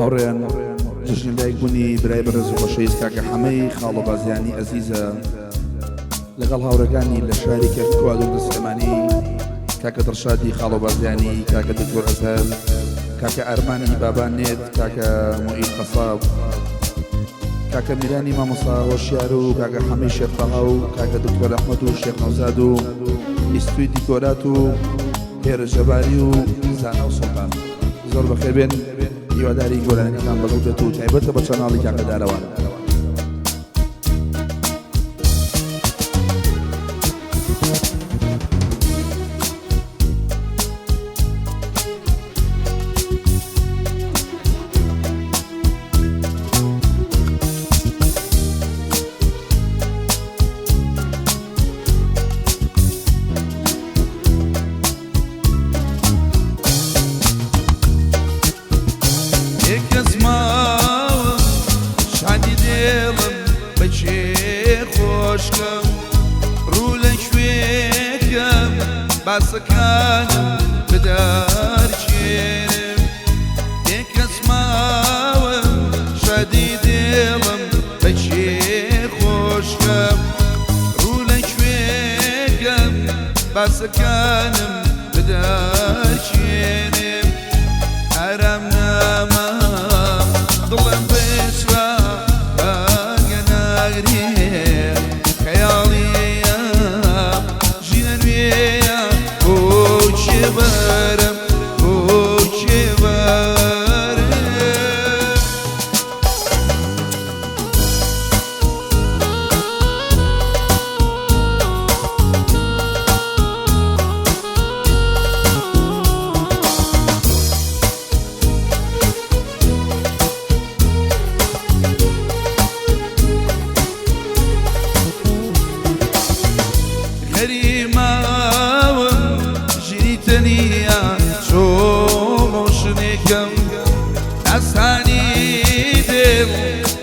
هەوڕێیان جژنی لایکبوونی برای بەڕێز و خۆشەویست کاکە حەمەی خاڵۆبازیانی ئەزیزە لەگەڵ هاوڕێکانی لە شاری کێرکۆوا دوور سلێمانی کاکە دڵشادی خاڵۆبازیانی کاکە دکتۆر ئەزهەر کاکە ئەرمانی بابان نێت کاکە موئید قەساب کاکە میرانی مامۆستا هۆشیار و کاکە حەمەی شێرفەها و کاکە دکتۆر ئەحمەد و شێخ نەوزاد و ئیستوی دیکۆرات و هێرە ژەباری و زانە و سڵتان زۆر بەخێربێن هیواداری گۆرانەکەتان بەدڵ بێت و تایبەتە بە چەناڵی کاکە دارەوان خۆشکەم ڕوو لە شوێکەم باسەکانم بدارچێنم یەک کەس ماوەم شادی دێڵم بەچێ خۆشکەم ڕوو لە شوێکەم باسەکانم بدارچێنم ئارام نامام دڵم بێسرا باگە ناگرێ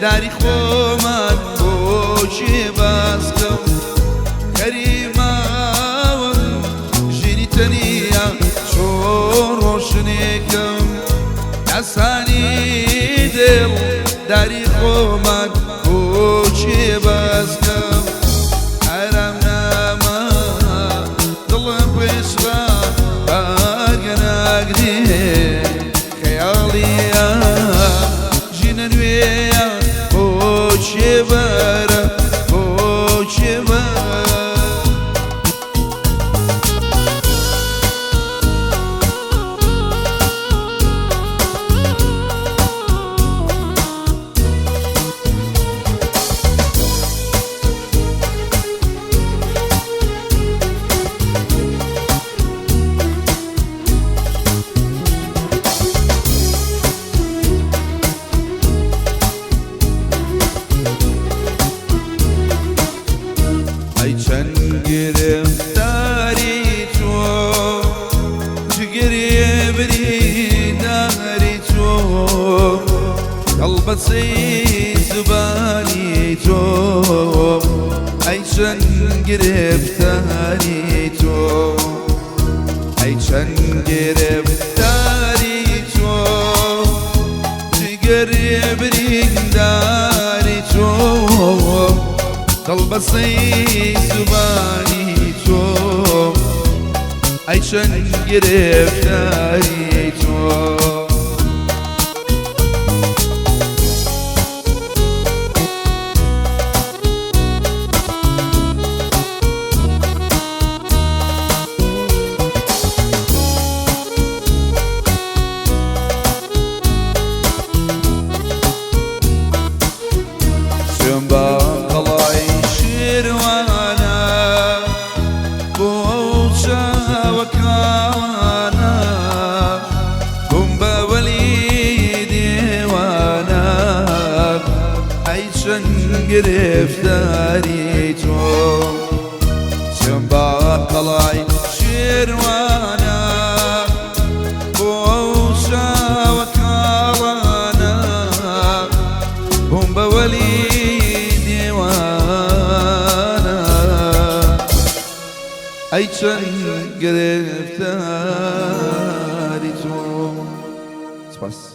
داری خۆمان بۆچێ باسکەم کەریماوەم ژیری تەنیا چۆن ڕۆشنێکم ئەسانی دڵ داری خۆمان بۆچێ باسکەم ئارام نامە دڵم پێشرا بارگە ناگرێ خەیاڵیە ژینە نوێیە Chevara, oh Chevara. گرفتاری تو جگری بریداری تو قلبسی زبانی تو ای چند گرفتاری تو ای چند گرفتاری تو جگری بریداری تو قلبسی زبانی تو ای چند گرفتاری تو گرفتاری تو چون با قلای شیروانا بوشا و کاوانا هم بولی دیوانا ای چون گرفتاری تو سپاس